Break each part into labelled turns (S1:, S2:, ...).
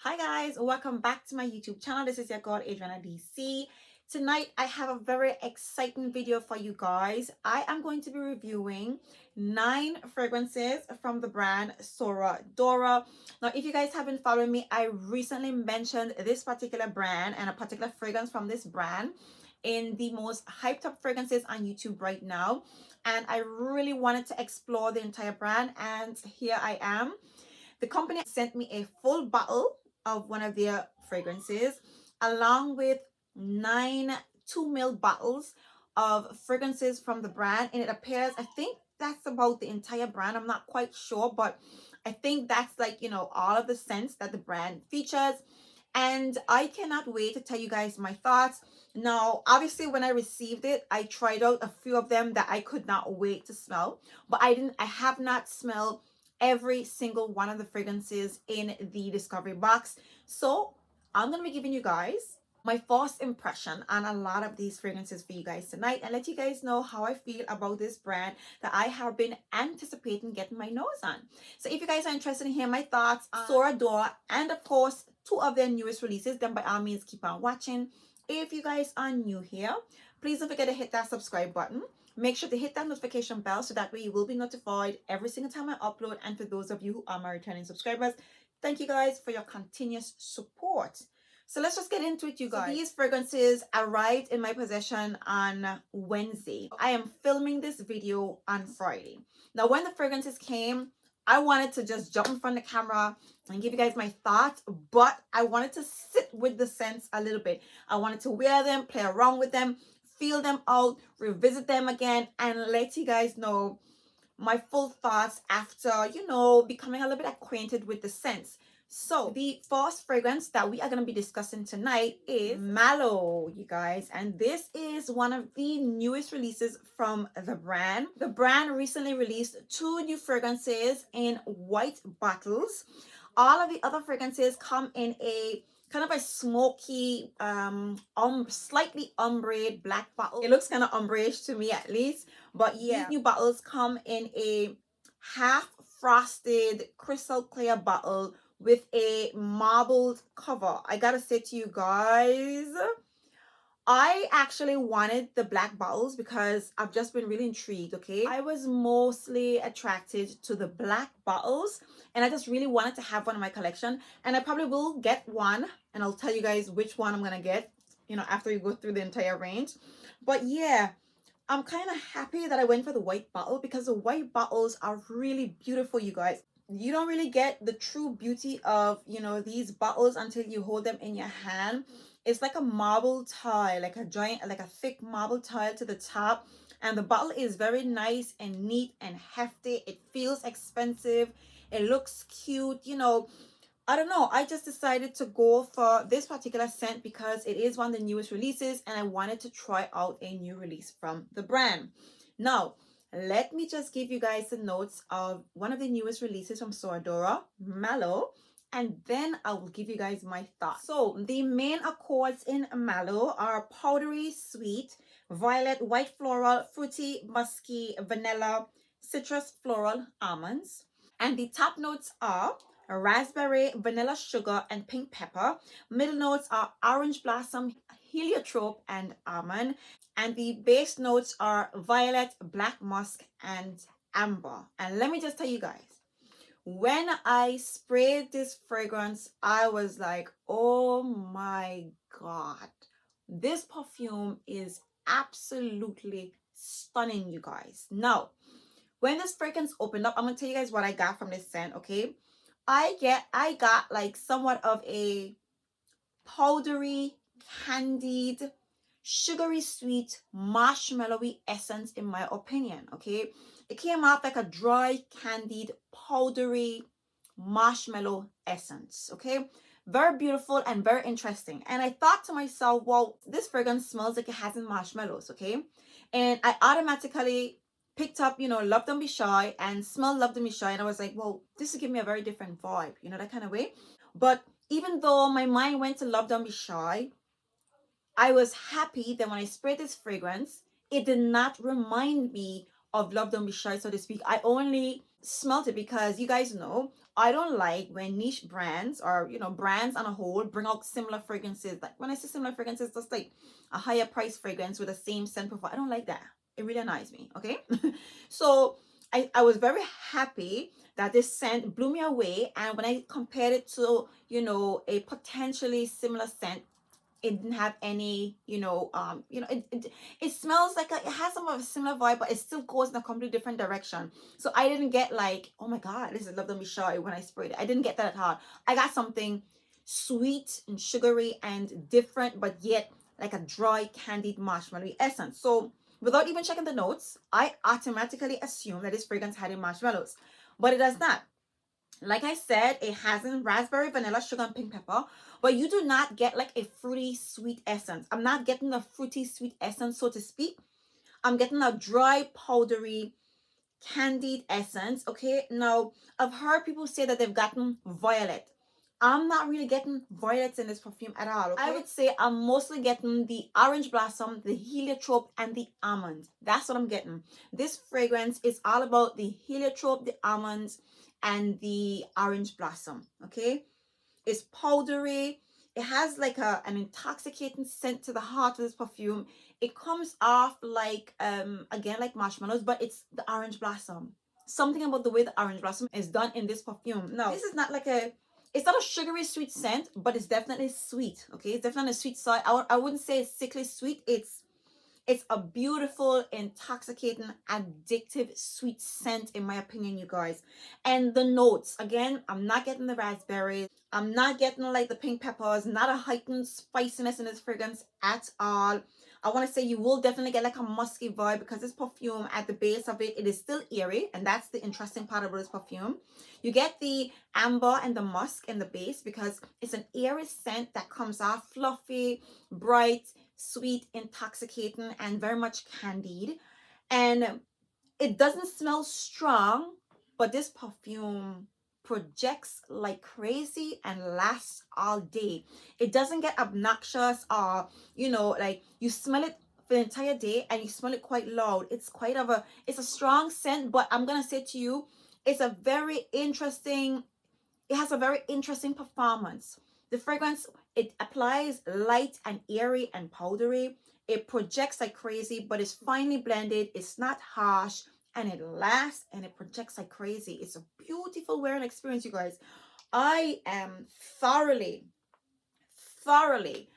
S1: Hi guys, welcome back to my YouTube channel. This is your girl Adriana DC. Tonight I have a very exciting video for you guys. I am going to be reviewing 9 fragrances from the brand Sora Dora. Now if you guys have been following me, I recently mentioned this particular brand and a particular fragrance from this brand in the most hyped up fragrances on YouTube right now, and I really wanted to explore the entire brand, and here I am. The company sent me a full bottle of one of their fragrances along with 9 2 ml bottles of fragrances from the brand, and it appears, I think that's about the entire brand. I'm not quite sure, but I think that's like, all of the scents that the brand features, and I cannot wait to tell you guys my thoughts. Now obviously when I received it, I tried out a few of them that I could not wait to smell, but I have not smelled every single one of the fragrances in the discovery box. So I'm gonna be giving you guys my first impression on a lot of these fragrances for you guys tonight, and let you guys know how I feel about this brand that I have been anticipating getting my nose on. So if you guys are interested in hearing my thoughts on Sora Dora and of course 2 of their newest releases, then by all means keep on watching. If you guys are new here, please don't forget to hit that subscribe button. Make sure to hit that notification bell so that way you will be notified every single time I upload. And for those of you who are my returning subscribers, thank you guys for your continuous support. So let's just get into it, you guys. So these fragrances arrived in my possession on Wednesday. I am filming this video on Friday. Now when the fragrances came, I wanted to just jump in front of the camera and give you guys my thoughts, but I wanted to sit with the scents a little bit. I wanted to wear them, play around with them, feel them out, revisit them again, and let you guys know my full thoughts after, becoming a little bit acquainted with the scents. So the first fragrance that we are going to be discussing tonight is Mallow, you guys, and this is one of the newest releases from the brand. The brand recently released 2 new fragrances in white bottles. All of the other fragrances come in a kind of a smoky, slightly ombre black bottle. It looks kind of ombre-ish to me at least, but yeah, these new bottles come in a half frosted crystal clear bottle with a marbled cover. I gotta say to you guys, I actually wanted the black bottles because I've just been really intrigued, okay? I was mostly attracted to the black bottles, and I just really wanted to have one in my collection, and I probably will get one, and I'll tell you guys which one I'm gonna get, after we go through the entire range. But yeah, I'm kind of happy that I went for the white bottle because the white bottles are really beautiful, you guys. You don't really get the true beauty of, these bottles until you hold them in your hand. It's like a marble tile, like a giant, like a thick marble tile to the top. And the bottle is very nice and neat and hefty. It feels expensive. It looks cute, I don't know. I just decided to go for this particular scent because it is one of the newest releases and I wanted to try out a new release from the brand. Now, let me just give you guys the notes of one of the newest releases from Sora Dora, Mallow, and then I will give you guys my thoughts. So, the main accords in Mallow are powdery, sweet, violet, white floral, fruity, musky, vanilla, citrus, floral, almonds. And the top notes are raspberry, vanilla sugar, and pink pepper. Middle notes are orange blossom, heliotrope, and almond. And the base notes are violet, black musk, and amber. And let me just tell you guys, when I sprayed this fragrance, I was like, oh my God, this perfume is absolutely stunning, you guys. Now, when this fragrance opened up, I'm gonna tell you guys what I got from this scent, okay? I got like somewhat of a powdery, candied, sugary sweet, marshmallowy essence in my opinion, okay? It came out like a dry, candied, powdery marshmallow essence, okay? Very beautiful and very interesting. And I thought to myself, well, this fragrance smells like it has in marshmallows, okay? And I automatically picked up, Love Don't Be Shy and smelled Love Don't Be Shy. And I was like, well, this will give me a very different vibe, that kind of way. But even though my mind went to Love Don't Be Shy, I was happy that when I sprayed this fragrance, it did not remind me of Love Don't Be Shy, so to speak. I only smelt it, because you guys know I don't like when niche brands, or brands on a whole, bring out similar fragrances. Like when I say similar fragrances, just like a higher price fragrance with the same scent profile. I don't like that. It really annoys me. Okay. So I was very happy that this scent blew me away, and when I compared it to a potentially similar scent, it didn't have any, it smells like it has some of a similar vibe, but it still goes in a completely different direction. So I didn't get like, oh my God, this is Love Don't Be Shy when I sprayed it. I didn't get that at all. I got something sweet and sugary and different, but yet like a dry candied marshmallow essence. So without even checking the notes, I automatically assumed that this fragrance had in marshmallows, but it does not. Like I said, it has in raspberry, vanilla, sugar, and pink pepper, but you do not get like a fruity sweet essence. I'm not getting a fruity sweet essence, so to speak. I'm getting a dry, powdery, candied essence. Okay, now I've heard people say that they've gotten violet. I'm not really getting violets in this perfume at all. Okay? I would say I'm mostly getting the orange blossom, the heliotrope, and the almond. That's what I'm getting. This fragrance is all about the heliotrope, the almonds, and the orange blossom. Okay, it's powdery. It has like an intoxicating scent to the heart of this perfume. It comes off like again like marshmallows, but it's the orange blossom. Something about the way the orange blossom is done in this perfume. No, this is not like it's not a sugary sweet scent, but it's definitely sweet. Okay, it's definitely a sweet side. I wouldn't say it's sickly sweet. It's a beautiful, intoxicating, addictive, sweet scent, in my opinion, you guys. And the notes, again, I'm not getting the raspberries. I'm not getting like the pink peppers, not a heightened spiciness in this fragrance at all. I want to say you will definitely get like a musky vibe, because this perfume at the base of it, it is still airy. And that's the interesting part about this perfume. You get the amber and the musk in the base, because it's an airy scent that comes off fluffy, bright, sweet, intoxicating, and very much candied. And it doesn't smell strong, but this perfume projects like crazy and lasts all day. It doesn't get obnoxious, or like you smell it for the entire day and you smell it quite loud. It's a strong scent, but I'm gonna say to you, it's a very interesting it has a very interesting performance. The fragrance, it applies light and airy and powdery. It projects like crazy, but it's finely blended. It's not harsh, and it lasts, and it projects like crazy. It's a beautiful wearing experience, you guys. I am thoroughly, thoroughly,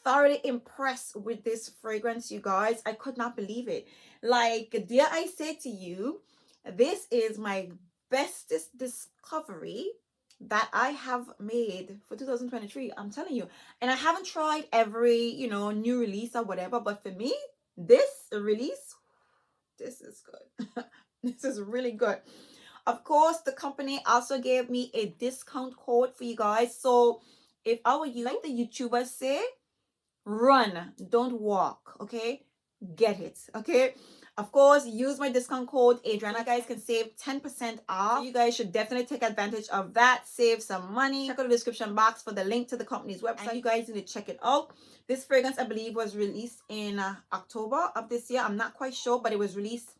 S1: thoroughly impressed with this fragrance, you guys. I could not believe it. Like, dare I say to you, this is my bestest discovery that I have made for 2023. I'm telling you. And I haven't tried every, new release or whatever, but for me, this release, this is good. This is really good. Of course, the company also gave me a discount code for you guys. So if I were you, like the YouTubers say, run, don't walk. Okay, get it. Okay, of course, use my discount code Adriana. Guys can save 10% off. So you guys should definitely take advantage of that, save some money. Check out the description box for the link to the company's website, and you guys need to check it out. This fragrance, I believe, was released in October of this year. I'm not quite sure, but it was released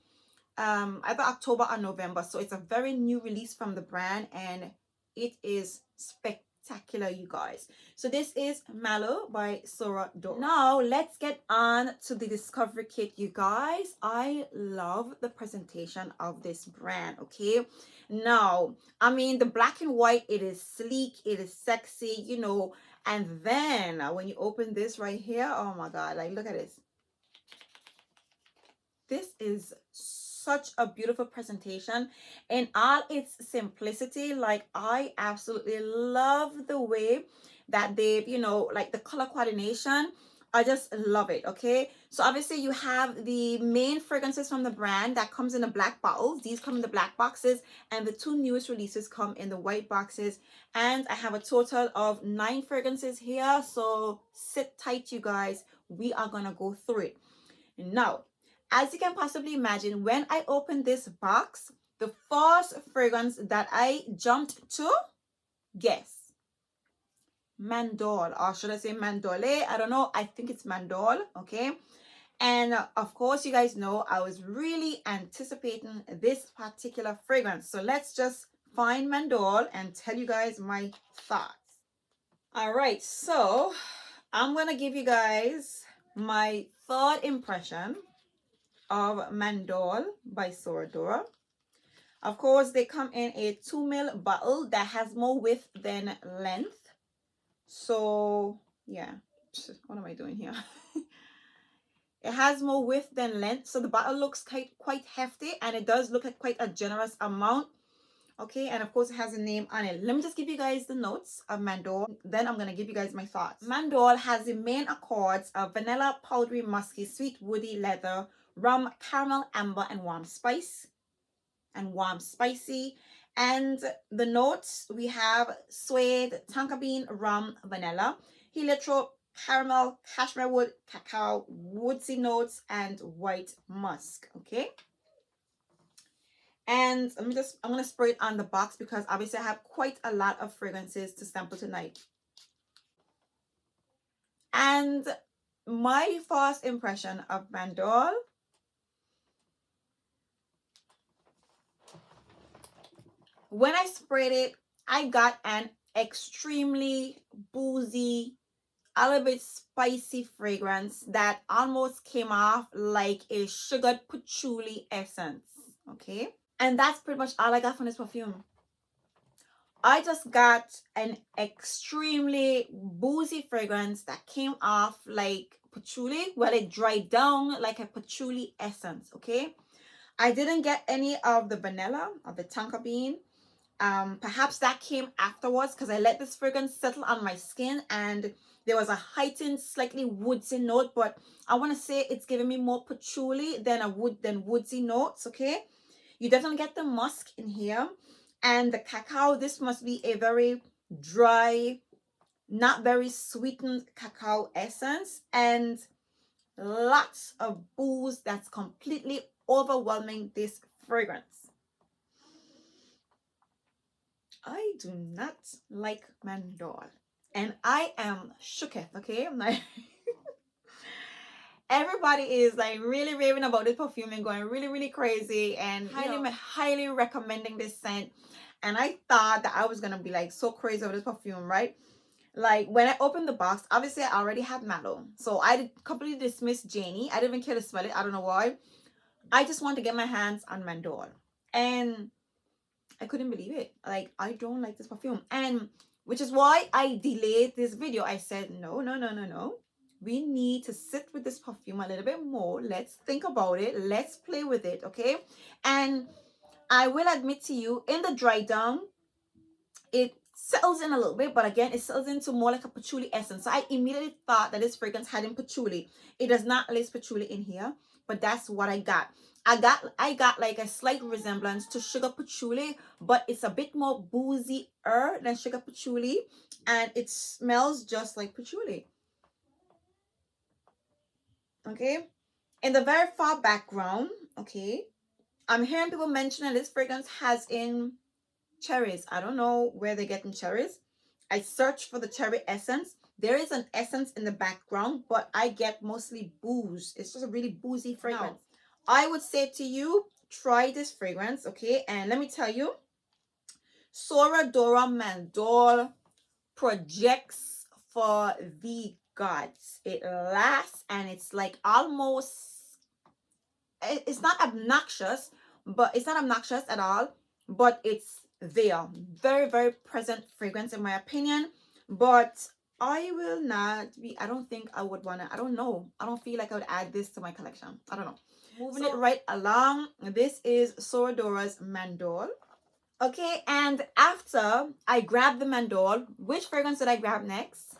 S1: either October or November. So it's a very new release from the brand, and it is spectacular, you guys. So this is Mallow by Sora Dora. Now let's get on to the discovery kit, you guys. I love the presentation of this brand. Okay, now I mean the black and white, it is sleek, it is sexy, and then when you open this right here, oh my God, like look at this. This is such a beautiful presentation in all its simplicity. Like, I absolutely love the way that they've, like the color coordination. I just love it. Okay, so obviously you have the main fragrances from the brand that comes in the black bottles. These come in the black boxes, and the two newest releases come in the white boxes. And I have a total of 9 fragrances here, so sit tight, you guys. We are gonna go through it now. As you can possibly imagine, when I opened this box, the first fragrance that I jumped to, guess, Mandorle, or should I say Mandorle? I don't know. I think it's Mandorle, okay? And of course, you guys know I was really anticipating this particular fragrance. So let's just find Mandorle and tell you guys my thoughts. All right, so I'm gonna give you guys my third impression of Mandorle by Sora Dora. Of course, they come in a 2 ml bottle that has more width than length. So yeah, what am I doing here? It has more width than length, so the bottle looks quite hefty, and it does look like quite a generous amount. Okay, and of course it has a name on it. Let me just give you guys the notes of Mandorle, then I'm gonna give you guys my thoughts. Mandorle has the main accords of vanilla, powdery, musky, sweet, woody, leather, rum, caramel, amber, and warm spice, and warm spicy. And the notes, we have suede, tonka bean, rum, vanilla, heliotrope, caramel, cashmere wood, cacao, woodsy notes, and white musk. Okay, and I'm gonna spray it on the box because obviously I have quite a lot of fragrances to sample tonight. And my first impression of Mandorle, when I sprayed it, I got an extremely boozy, a little bit spicy fragrance that almost came off like a sugared patchouli essence. Okay, and that's pretty much all I got from this perfume. I just got an extremely boozy fragrance that came off like patchouli. Well, it dried down like a patchouli essence. Okay, I didn't get any of the vanilla or the tonka bean. Perhaps that came afterwards because I let this fragrance settle on my skin and there was a heightened, slightly woodsy note, but I want to say it's giving me more patchouli than woodsy notes. Okay, you definitely get the musk in here, and the cacao. This must be a very dry, not very sweetened cacao essence, and lots of booze that's completely overwhelming this fragrance. I do not like Mandorle, and I am shooketh. Okay, I'm like everybody is like really raving about this perfume and going really crazy and highly recommending this scent. And I thought that I was gonna be like so crazy over this perfume, right? Like when I opened the box, obviously I already had Mallow, so I completely dismissed Janie. I didn't even care to smell it. I don't know why. I just wanted to get my hands on Mandorle, and I couldn't believe it. Like, I don't like this perfume. And which is why I delayed this video. I said, no. We need to sit with this perfume a little bit more. Let's think about it. Let's play with it, okay? And I will admit to you, in the dry down, it settles in a little bit, but again, it settles into more like a patchouli essence. So I immediately thought that this fragrance had in patchouli. It does not list patchouli in here, but that's what I got. I got like a slight resemblance to sugar patchouli, but it's a bit more boozier than sugar patchouli, and it smells just like patchouli. Okay, in the very far background, okay, I'm hearing people mentioning this fragrance has in cherries. I don't know where they're getting cherries. I searched for the cherry essence. There is an essence in the background, but I get mostly booze. It's just a really boozy fragrance. Now, I would say to you, try this fragrance, okay? And let me tell you, Sora Dora Mandorle projects for the gods. It lasts and it's like almost, it's not obnoxious, but it's not obnoxious at all, but it's there. Very present fragrance in my opinion. But I will not be, I don't think I would want to, I don't know. I don't feel like I would add this to my collection. I don't know. Moving it right along. This is Sora Dora's Mandorle. Okay, and after I grabbed the Mandorle, which fragrance did I grab next?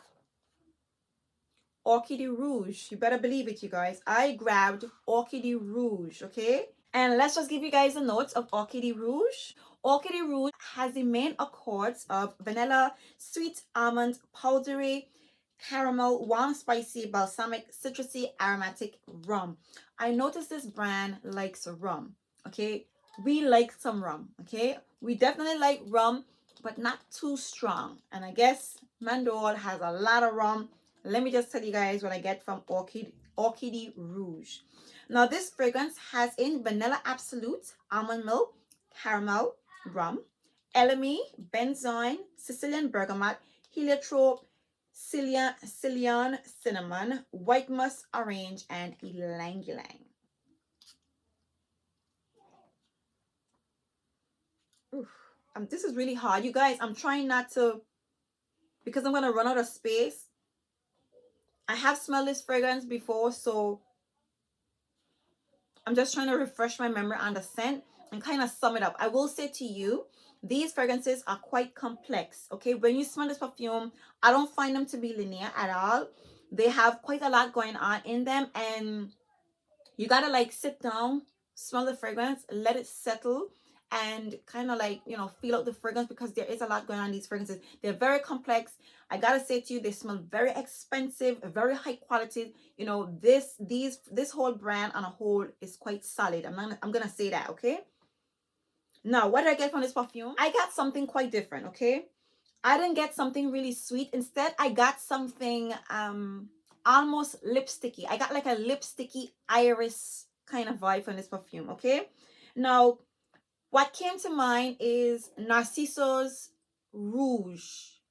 S1: Orchidee Rouge. You better believe it, you guys. I grabbed Orchidee Rouge, okay? And let's just give you guys the notes of Orchidee Rouge. Orchidee Rouge has the main accords of vanilla, sweet almond, powdery, caramel, warm, spicy, balsamic, citrusy, aromatic, rum. I noticed this brand likes rum, okay? We like some rum, okay? We definitely like rum, but not too strong. And I guess Mandorle has a lot of rum. Let me just tell you guys what I get from Orchidee Rouge. Now this fragrance has in vanilla absolute, almond milk, caramel, rum, elemi, benzoin, Sicilian bergamot, heliotrope, Ceylon cinnamon, white musk orange, and ylang ylang. This is really hard, you guys. I'm trying not to, because I'm gonna run out of space. I have smelled this fragrance before, so I'm just trying to refresh my memory on the scent and kind of sum it up. I will say to you, these fragrances are quite complex, okay? When you smell this perfume, I don't find them to be linear at all. They have quite a lot going on in them, and you gotta like sit down, smell the fragrance, let it settle, and kind of like, you know, feel out the fragrance, because there is a lot going on in these fragrances. They're very complex. I gotta say to you, they smell very expensive, very high quality. You know, this whole brand on a whole is quite solid. I'm gonna say that, okay? Now, what did I get from this perfume? I got something quite different, okay? I didn't get something really sweet. Instead, I got something almost lipsticky. I got like a lipsticky iris kind of vibe from this perfume, okay? Now, what came to mind is Narcisso's Rouge.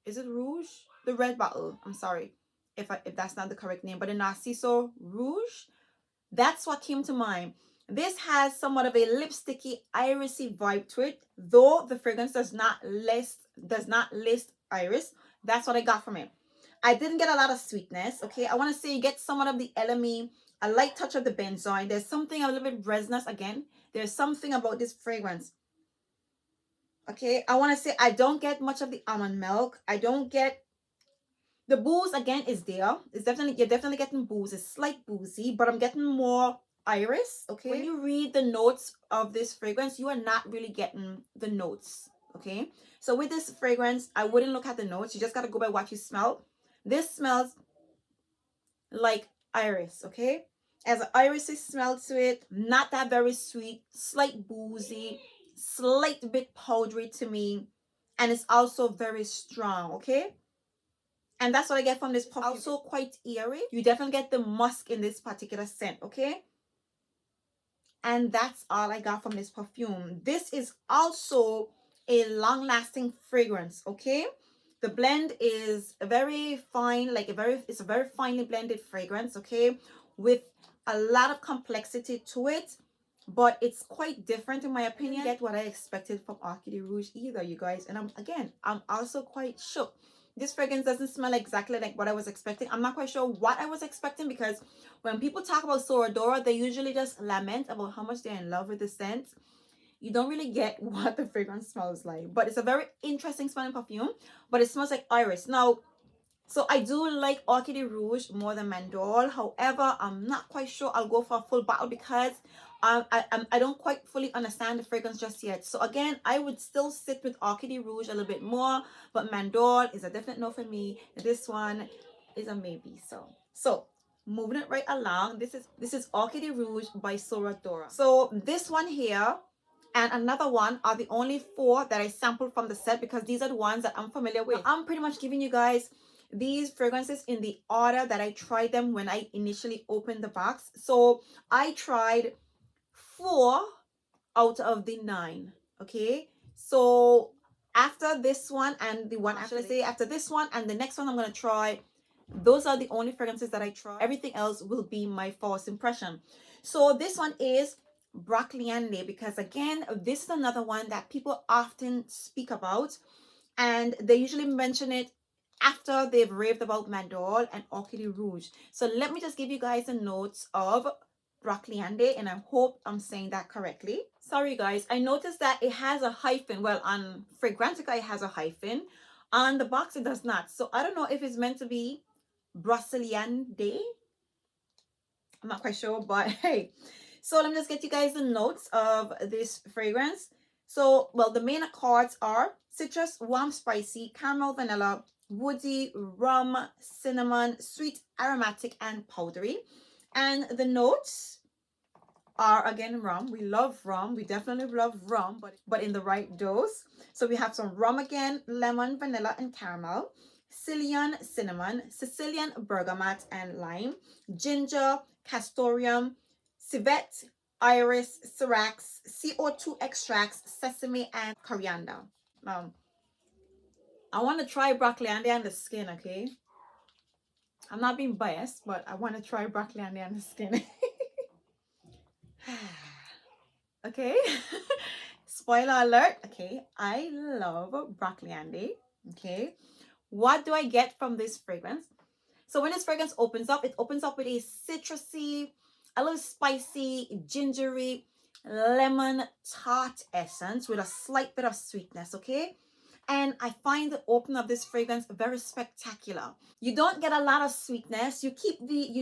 S1: Is it Rouge? The red bottle. I'm sorry if that's not the correct name, but the Narciso Rouge. That's what came to mind. This has somewhat of a lipsticky, irisy vibe to it, though the fragrance does not list iris. That's what I got from it. I didn't get a lot of sweetness, okay? I want to say you get somewhat of the elemi, a light touch of the benzoin. There's something a little bit resinous again. There's something about this fragrance. Okay, I want to say I don't get much of the almond milk. I don't get the booze again is there. It's definitely, you're definitely getting booze. It's slight boozy, but I'm getting more iris. Okay, when you read the notes of this fragrance, you are not really getting the notes. Okay, so with this fragrance, I wouldn't look at the notes. You just got to go by what you smell. This smells like iris. Okay, as an irisy smell to it, not that very sweet, slight boozy, slight bit powdery to me, and it's also very strong. Okay, and that's what I get from this perfume. Also quite eerie. You definitely get the musk in this particular scent, okay? And that's all I got from this perfume. This is also a long-lasting fragrance, okay? The blend is very fine, like it's a very finely blended fragrance, okay? With a lot of complexity to it, but it's quite different in my opinion. I didn't get what I expected from Orchidee Rouge either, you guys. And I'm also quite shook. This fragrance doesn't smell exactly like what I was expecting. I'm not quite sure what I was expecting, because when people talk about Sora Dora, they usually just lament about how much they're in love with the scent. You don't really get what the fragrance smells like. But it's a very interesting smelling perfume, but it smells like iris. Now, so I do like Orchidee Rouge more than Mandorle. However, I'm not quite sure I'll go for a full bottle, because I don't quite fully understand the fragrance just yet. So again, I would still sit with Orchidee Rouge a little bit more, but Mandorle is a definite no for me. This one is a maybe. So moving it right along, this is Orchidee Rouge by Sora Dora. So this one here and another one are the only four that I sampled from the set, because these are the ones that I'm familiar with. I'm pretty much giving you guys these fragrances in the order that I tried them when I initially opened the box. So I tried 4 out of the 9. Okay, so after this one and the one after, after this one and the next one I'm gonna try, those are the only fragrances that I try. Everything else will be my first impression. So this one is Brocéliande, because again, this is another one that people often speak about, and they usually mention it after they've raved about Mandorle and Orchidee Rouge. So let me just give you guys the notes of Brocéliande, and I hope I'm saying that correctly. Sorry guys, I noticed that it has a hyphen. Well, on Fragrantica it has a hyphen. On the box it does not. So I don't know if it's meant to be Brocéliande. I'm not quite sure, but hey. So let me just get you guys the notes of this fragrance. So, well, the main accords are citrus, warm, spicy, caramel, vanilla, woody, rum, cinnamon, sweet, aromatic, and powdery. And the notes are again rum. We love rum. We definitely love rum, but in the right dose. So we have some rum again, lemon, vanilla, and caramel. Sicilian cinnamon, Sicilian bergamot and lime, ginger, castoreum, civet, iris, syrinx, CO2 extracts, sesame, and coriander. I want to try Brocéliande on the skin, okay? I'm not being biased, but I want to try Brocéliande on the skin. Okay. Spoiler alert. Okay, I love Brocéliande. Okay, what do I get from this fragrance? So when this fragrance opens up, it opens up with a citrusy, a little spicy, gingery, lemon tart essence with a slight bit of sweetness. Okay, and I find the opening of this fragrance very spectacular. You don't get a lot of sweetness. You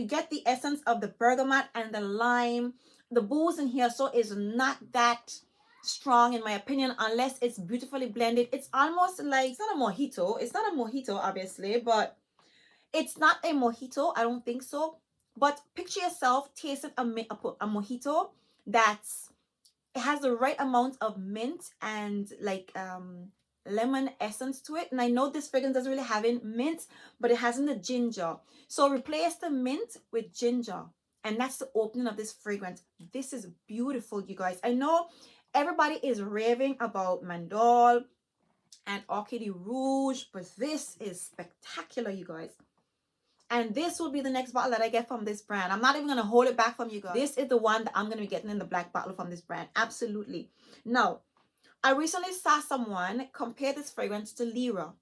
S1: get the essence of the bergamot and the lime. The booze in here so is not that strong in my opinion, unless it's beautifully blended. It's almost like, it's not a mojito. It's not a mojito, obviously, but it's not a mojito. I don't think so. But picture yourself tasting a mojito that's, it has the right amount of mint and like lemon essence to it. And I know this fragrance doesn't really have in mint, but it has in the ginger. So replace the mint with ginger. And that's the opening of this fragrance. This is beautiful, you guys. I know everybody is raving about Mandorle and Orchidee Rouge, but this is spectacular, you guys. And this will be the next bottle that I get from this brand. I'm not even going to hold it back from you guys. This is the one that I'm going to be getting in the black bottle from this brand. Absolutely. Now, I recently saw someone compare this fragrance to Lyra.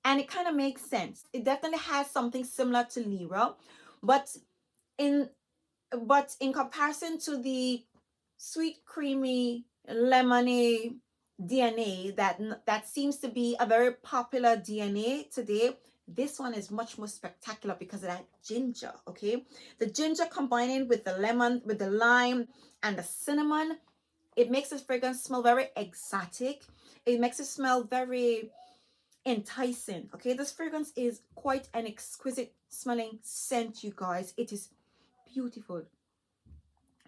S1: And it kind of makes sense. It definitely has something similar to Lyra. But in comparison to the sweet, creamy, lemony DNA that seems to be a very popular DNA today, this one is much more spectacular because of that ginger. Okay, the ginger combining with the lemon, with the lime and the cinnamon, it makes this fragrance smell very exotic. It makes it smell very enticing. Okay, this fragrance is quite an exquisite smelling scent, you guys. It is beautiful.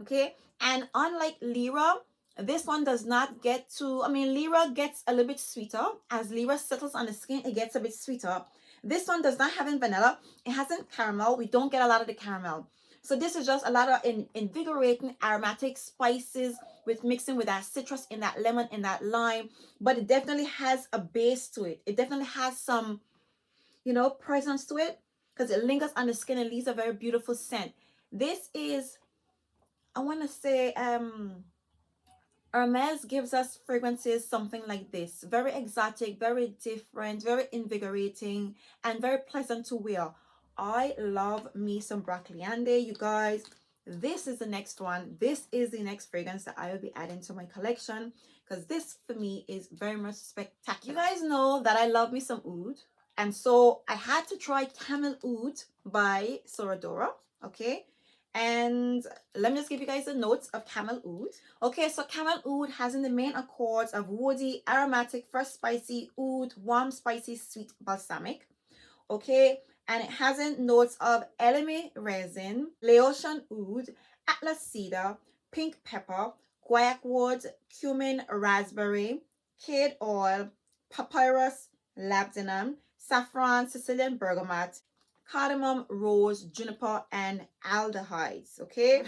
S1: Okay, and unlike Lyra, this one does not get to, I mean, Lyra gets a little bit sweeter. As Lyra settles on the skin, it gets a bit sweeter. This one does not have in vanilla. It hasn't caramel. We don't get a lot of the caramel. So this is just a lot of invigorating aromatic spices with mixing with that citrus in that lemon and that lime. But it definitely has a base to it. It definitely has some, you know, presence to it because it lingers on the skin and leaves a very beautiful scent. This is, I want to say, Hermes gives us fragrances something like this. Very exotic, very different, very invigorating, and very pleasant to wear. I love me some Brocéliande, you guys. This is the next one. This is the next fragrance that I will be adding to my collection because this for me is very much spectacular. You guys know that I love me some oud. And so I had to try Camel Oud by Sora Dora. Okay. And let me just give you guys the notes of Camel Oud. Okay, so Camel Oud has in the main accords of woody, aromatic, fresh, spicy, oud, warm, spicy, sweet, balsamic. Okay, and it has in notes of elemi resin, Laotian oud, atlas cedar, pink pepper, guaiac wood, cumin, raspberry, cade oil, papyrus, labdanum, saffron, Sicilian bergamot, cardamom, rose, juniper, and aldehydes. Okay.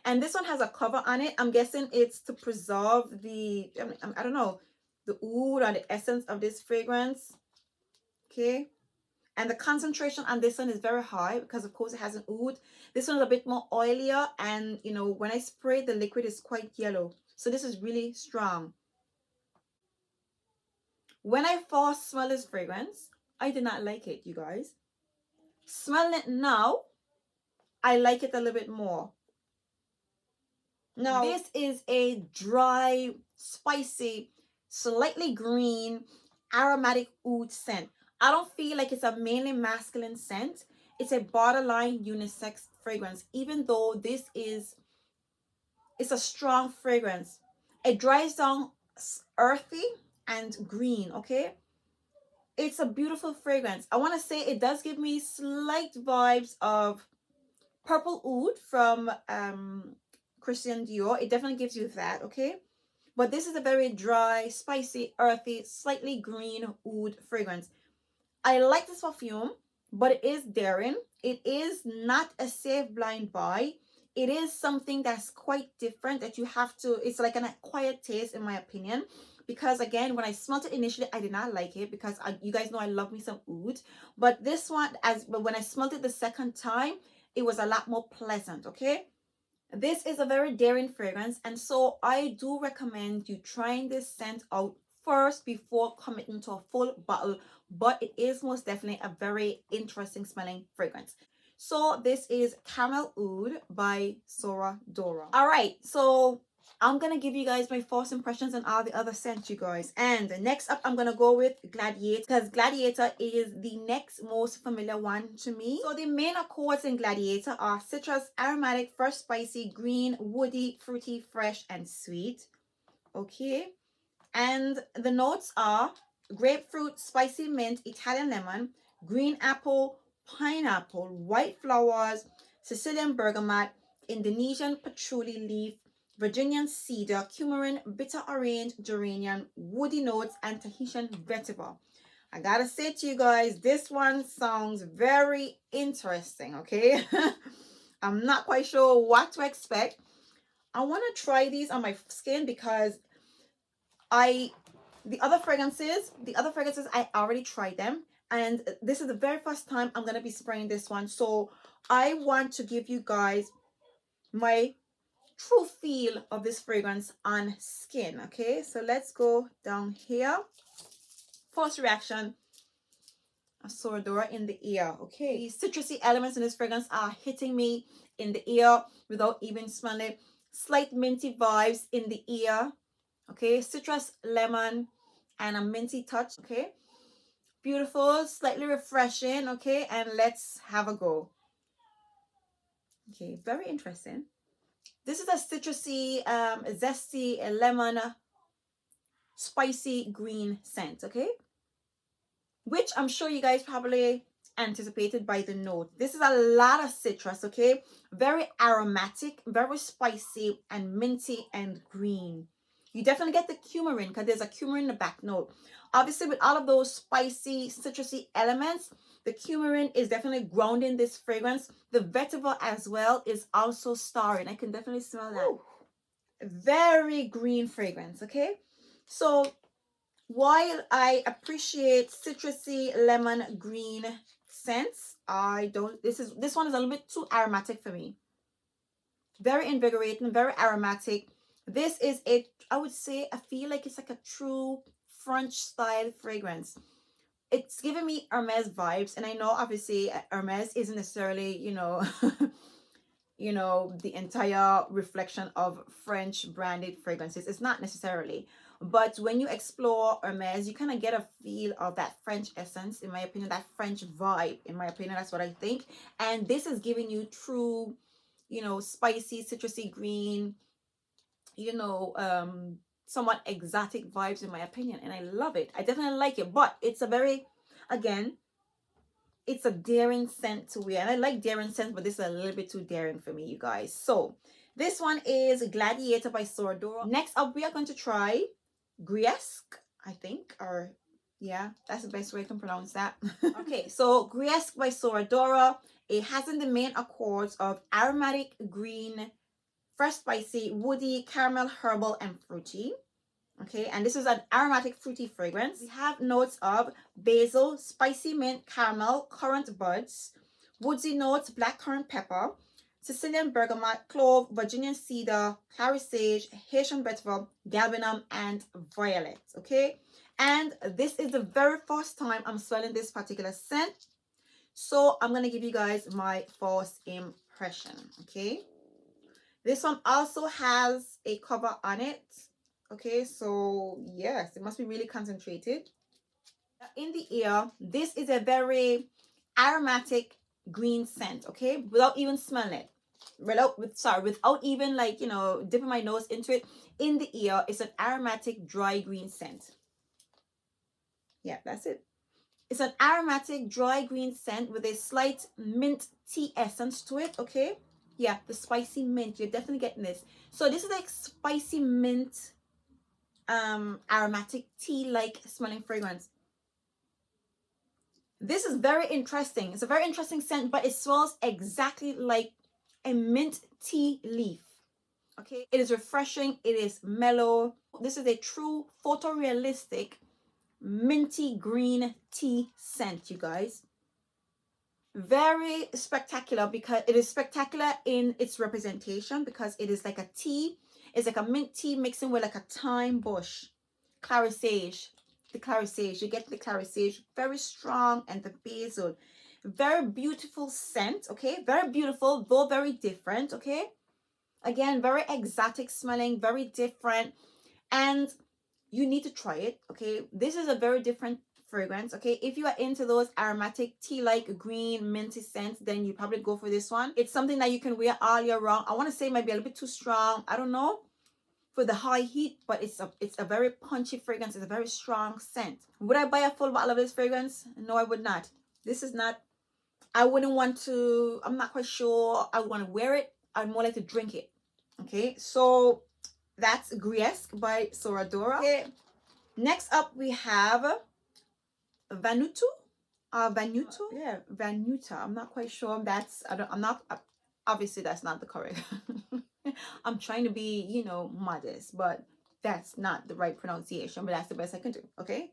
S1: And this one has a cover on it. I'm guessing it's to preserve the, I don't know, the oud or the essence of this fragrance. Okay. And the concentration on this one is very high because of course it has an oud. This one is a bit more oilier, and you know, when I spray, the liquid is quite yellow. So this is really strong. When I first smell this fragrance, I did not like it, you guys. Smelling it now, I like it a little bit more. Now, this is a dry, spicy, slightly green, aromatic oud scent. I don't feel like it's a mainly masculine scent. It's a borderline unisex fragrance, even though this is, it's a strong fragrance. It dries down earthy and green, okay? It's a beautiful fragrance. I want to say it does give me slight vibes of Purple Oud from Christian Dior. It definitely gives you that, okay? But this is a very dry, spicy, earthy, slightly green oud fragrance. I like this perfume, but it is daring. It is not a safe blind buy. It is something that's quite different that you have to, it's like an acquired taste in my opinion. Because again, when I smelled it initially, I did not like it because you guys know I love me some oud. But this one, but when I smelled it the second time, it was a lot more pleasant, okay? This is a very daring fragrance, and so I do recommend you trying this scent out first before committing to a full bottle, but it is most definitely a very interesting smelling fragrance. So this is Camel Oud by Sora Dora. All right, so I'm gonna give you guys my first impressions on all the other scents, you guys. And next up, I'm gonna go with Gladiator, because Gladiator is the next most familiar one to me. So the main accords in Gladiator are citrus, aromatic, fresh, spicy, green, woody, fruity, fresh, and sweet. Okay. And the notes are grapefruit, spicy mint, Italian lemon, green apple, pineapple, white flowers, Sicilian bergamot, Indonesian patchouli leaf, Virginian cedar, coumarin, bitter orange, geranium, woody notes, and Tahitian vetiver. I gotta say to you guys, this one sounds very interesting, okay? I'm not quite sure what to expect. I want to try these on my skin because the other fragrances I already tried them, and this is the very first time I'm gonna be spraying this one. So I want to give you guys my true feel of this fragrance on skin. Okay, so let's go down here. First reaction, a Sora Dora in the ear. Okay, the citrusy elements in this fragrance are hitting me in the ear without even smelling it. Slight minty vibes in the ear. Okay, citrus, lemon, and a minty touch. Okay, beautiful, slightly refreshing. Okay, and let's have a go. Okay, very interesting. This is a citrusy, zesty, lemon, spicy green scent. Okay, which I'm sure you guys probably anticipated by the note. This is a lot of citrus. Okay, very aromatic, very spicy, and minty and green. You definitely get the coumarin because there's a coumarin in the back note. Obviously, with all of those spicy, citrusy elements, the coumarin is definitely grounding this fragrance. The vetiver as well is also starring. I can definitely smell that. Ooh. Very green fragrance, okay? So while I appreciate citrusy lemon green scents, this one is a little bit too aromatic for me. Very invigorating, very aromatic. This is I would say, I feel like it's like a true French style fragrance. It's giving me Hermes vibes, and I know obviously Hermes isn't necessarily, the entire reflection of French branded fragrances. It's not necessarily, but when you explore Hermes, you kind of get a feel of that French essence, in my opinion, that French vibe, in my opinion. That's what I think. And this is giving you true, spicy, citrusy green, somewhat exotic vibes, in my opinion, and I love it. I definitely like it, but it's a very, again, it's a daring scent to wear, and I like daring scents, but this is a little bit too daring for me, you guys. So this one is Gladiator by Sora Dora. Next up, we are going to try Greasque, I think, or yeah, that's the best way I can pronounce that. Okay, so Greasque by Sora Dora. It has in the main accords of aromatic, green, fresh, spicy, woody, caramel, herbal, and fruity. Okay, and this is an aromatic fruity fragrance. We have notes of basil, spicy mint, caramel, currant buds, woodsy notes, blackcurrant pepper, Sicilian bergamot, clove, Virginian cedar, clary sage, Haitian vetiver, galbanum, and violet. Okay, and this is the very first time I'm smelling this particular scent, so I'm gonna give you guys my first impression. Okay, this one also has a cover on it. Okay, so yes, it must be really concentrated. In the ear, this is a very aromatic green scent, okay, without even smelling it. Without even dipping my nose into it. In the ear, it's an aromatic dry green scent. Yeah, that's it. It's an aromatic dry green scent with a slight mint tea essence to it, okay? Yeah, the spicy mint, you're definitely getting this. So this is like spicy mint, aromatic tea like smelling fragrance. This is very interesting. It's a very interesting scent, but it smells exactly like a mint tea leaf. Okay, it is refreshing. It is mellow. This is a true photorealistic minty green tea scent, you guys. Very spectacular, because it is spectacular in its representation, because it is like a tea. It's like a mint tea mixing with like a thyme bush, clary sage. The clary sage, you get the clary sage, very strong, and the basil. Very beautiful scent. Okay, very beautiful, though very different. Okay, again, very exotic smelling, very different, and you need to try it. Okay, this is a very different fragrance. Okay, if you are into those aromatic tea like green minty scents, then you probably go for this one. It's something that you can wear all year round. I want to say it might be a little bit too strong, I don't know, for the high heat, but it's a very punchy fragrance. It's a very strong scent. Would I buy a full bottle of this fragrance? No, I would not. This is not, I wouldn't want to, I'm not quite sure I would want to wear it. I'd more like to drink it. Okay, so that's Greasque by Sora Dora. Okay, next up we have Vanuatu. Vanuatu? Yeah, Vanuatu. I'm not quite sure. I'm not, obviously that's not the correct. I'm trying to be, you know, modest, but that's not the right pronunciation, but that's the best I can do. Okay.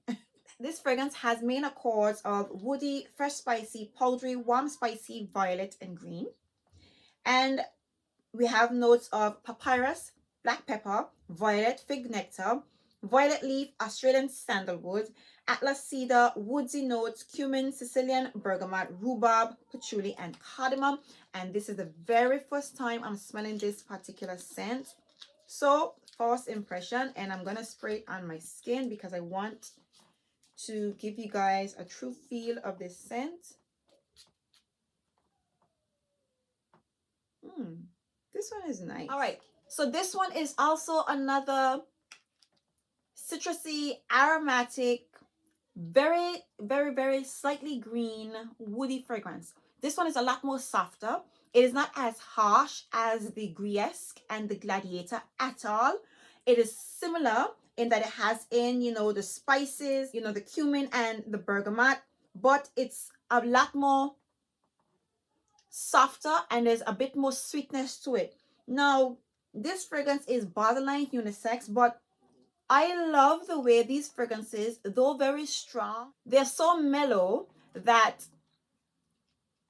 S1: This fragrance has main accords of woody, fresh spicy, powdery, warm spicy, violet, and green. And we have notes of papyrus, black pepper, violet, fig nectar, violet leaf, Australian sandalwood, atlas cedar, woodsy notes, cumin, Sicilian bergamot, rhubarb, patchouli, and cardamom. And this is the very first time I'm smelling this particular scent. So first impression, and I'm gonna spray it on my skin because I want to give you guys a true feel of this scent. This one is nice. All right, so this one is also another citrusy, aromatic, very, very, very slightly green, woody fragrance. This one is a lot more softer. It is not as harsh as the Greasque and the Gladiator at all. It is similar in that it has in, you know, the spices, you know, the cumin and the bergamot, but it's a lot more softer and there's a bit more sweetness to it. Now, this fragrance is borderline unisex, but I love the way these fragrances, though very strong, they're so mellow that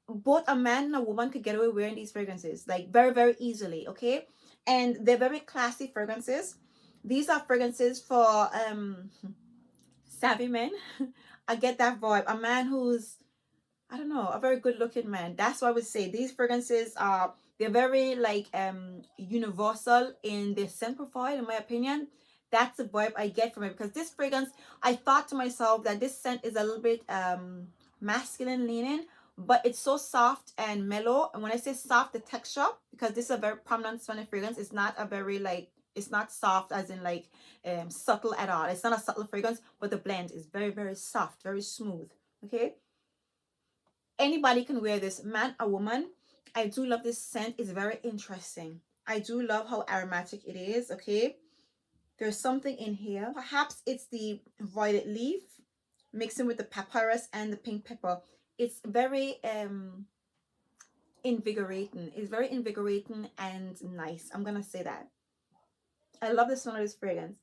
S1: both a man and a woman could get away wearing these fragrances, like very, very easily. Okay, and they're very classy fragrances. These are fragrances for savvy men. I get that vibe. A man who's, I don't know, a very good looking man. That's why I would say these fragrances are, they're very like universal in their scent profile, in my opinion. That's the vibe I get from it, because this fragrance, I thought to myself that this scent is a little bit masculine leaning, but it's so soft and mellow. And when I say soft, the texture, because this is a very prominent smelling fragrance, it's not a very like, it's not soft as in like subtle at all. It's not a subtle fragrance, but the blend is very, very soft, very smooth. Okay, anybody can wear this, man or woman. I do love this scent. It's very interesting. I do love how aromatic it is. Okay, there's something in here. Perhaps it's the violet leaf mixing with the papyrus and the pink pepper. It's very invigorating. It's very invigorating and nice. I'm gonna say that. I love the smell of this fragrance.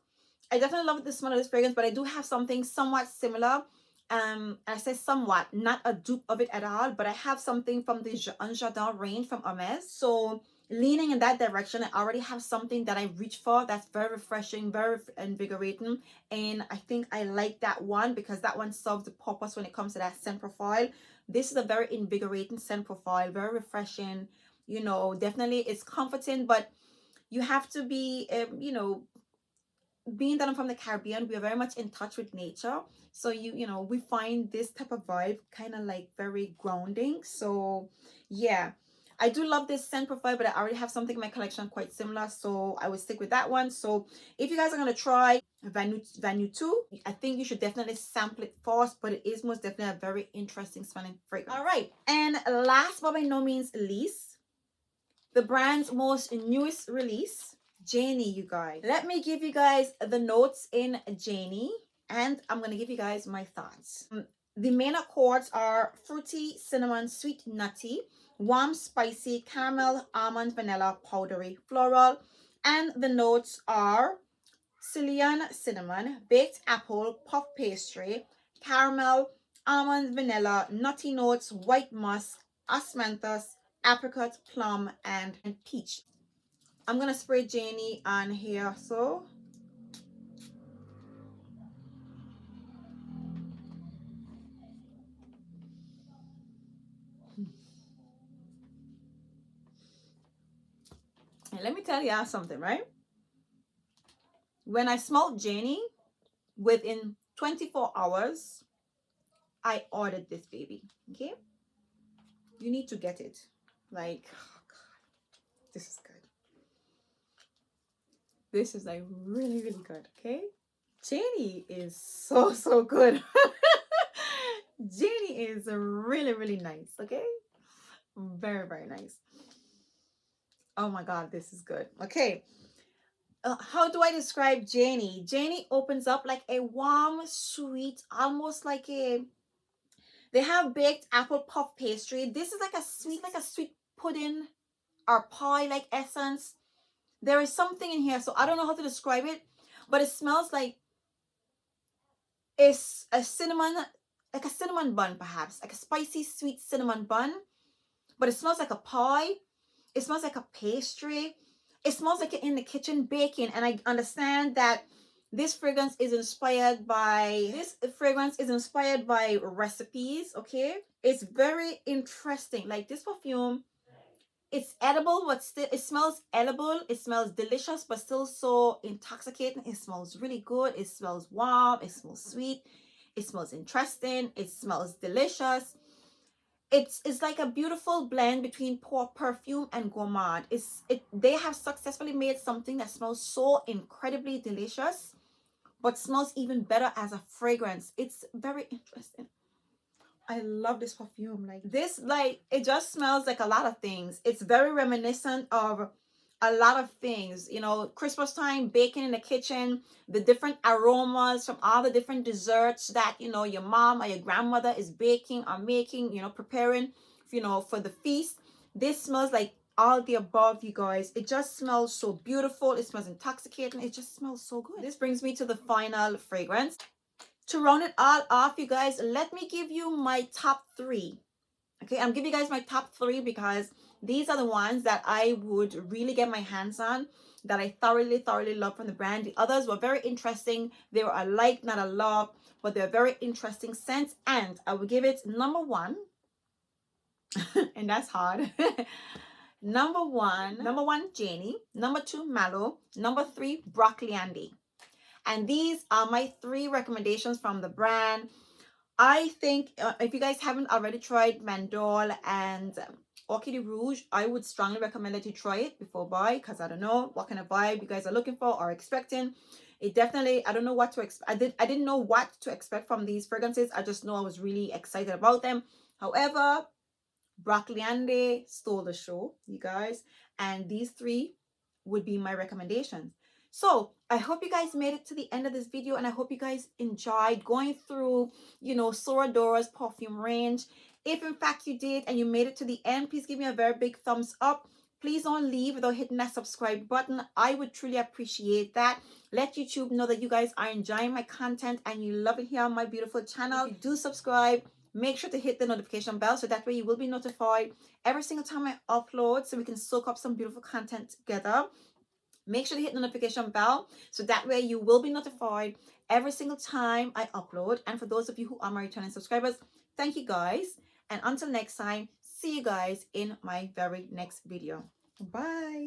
S1: I definitely love the smell of this fragrance, but I do have something somewhat similar. I say somewhat, not a dupe of it at all, but I have something from the Jardin range from Hermes. So leaning in that direction, I already have something that I reach for that's very refreshing, very invigorating, and I think I like that one because that one serves the purpose when it comes to that scent profile. This is a very invigorating scent profile, very refreshing. You know, definitely it's comforting, but you have to be, you know, being that I'm from the Caribbean, we are very much in touch with nature. So you know, we find this type of vibe kind of like very grounding. So yeah, I do love this scent profile, but I already have something in my collection quite similar, so I would stick with that one. So if you guys are gonna try Vanuatu, I think you should definitely sample it first, but it is most definitely a very interesting smelling fragrance. All right, and last but by no means least, the brand's most newest release, Janie, you guys. Let me give you guys the notes in Janie, and I'm gonna give you guys my thoughts. The main accords are fruity, cinnamon, sweet, nutty, warm, spicy, caramel, almond, vanilla, powdery, floral. And the notes are Ceylon cinnamon, baked apple, puff pastry, caramel, almond, vanilla, nutty notes, white musk, osmanthus, apricot, plum, and peach. I'm gonna spray Janie on here, so and let me tell you something, right? When I smelled Janie, within 24 hours, I ordered this baby. Okay, you need to get it. Like, oh God, this is good. This is like really, really good. Okay, Janie is so good. Janie is really, really nice. Okay, very, very nice. Oh my God, this is good. Okay, how do I describe Janie? Janie opens up like a warm, sweet, almost like a. They have baked apple puff pastry. This is like a sweet pudding or pie like essence. There is something in here, so I don't know how to describe it, but it smells like it's a cinnamon, like a cinnamon bun, perhaps like a spicy, sweet cinnamon bun. But it smells like a pie. It smells like a pastry. It smells like you're in the kitchen baking. And I understand that this fragrance is inspired by recipes. Okay, it's very interesting. Like this perfume, it's edible, but still it smells edible. It smells delicious, but still so intoxicating. It smells really good. It smells warm. It smells sweet. It smells interesting. It smells delicious. It's like a beautiful blend between perfume and gourmand. They have successfully made something that smells so incredibly delicious, but smells even better as a fragrance. It's very interesting. I love this perfume. Like this, like it just smells like a lot of things. It's very reminiscent of a lot of things, you know, Christmas time, baking in the kitchen, the different aromas from all the different desserts that, you know, your mom or your grandmother is baking or making, you know, preparing, you know, for the feast. This smells like all the above, you guys. It just smells so beautiful. It smells intoxicating. It just smells so good. This brings me to the final fragrance. To round it all off, you guys, let me give you my top 3. Okay, I'm giving you guys my top 3 because these are the ones that I would really get my hands on, that I thoroughly love from the brand. The others were very interesting. They were a like, not a love, but they're very interesting scents. And I will give it number 1, and that's hard. number one, Janie. Number 2, Mallow. Number 3, Brocéliande. And these are my 3 recommendations from the brand. I think if you guys haven't already tried Mandorle and Orchidee Rouge, I would strongly recommend that you try it before buy, because I don't know what kind of vibe you guys are looking for or expecting. It definitely, I don't know what to expect. I didn't know what to expect from these fragrances. I just know I was really excited about them. However, Brocéliande stole the show, you guys, and these 3 would be my recommendations. So I hope you guys made it to the end of this video, and I hope you guys enjoyed going through, you know, Sora Dora's perfume range. If in fact you did and you made it to the end, please give me a very big thumbs up. Please don't leave without hitting that subscribe button. I would truly appreciate that. Let YouTube know that you guys are enjoying my content and you love it here on my beautiful channel. If you do subscribe, make sure to hit the notification bell so that way you will be notified every single time I upload, so we can soak up some beautiful content together. Make sure to hit the notification bell so that way you will be notified every single time I upload. And for those of you who are my returning subscribers, thank you guys. And until next time, see you guys in my very next video. Bye.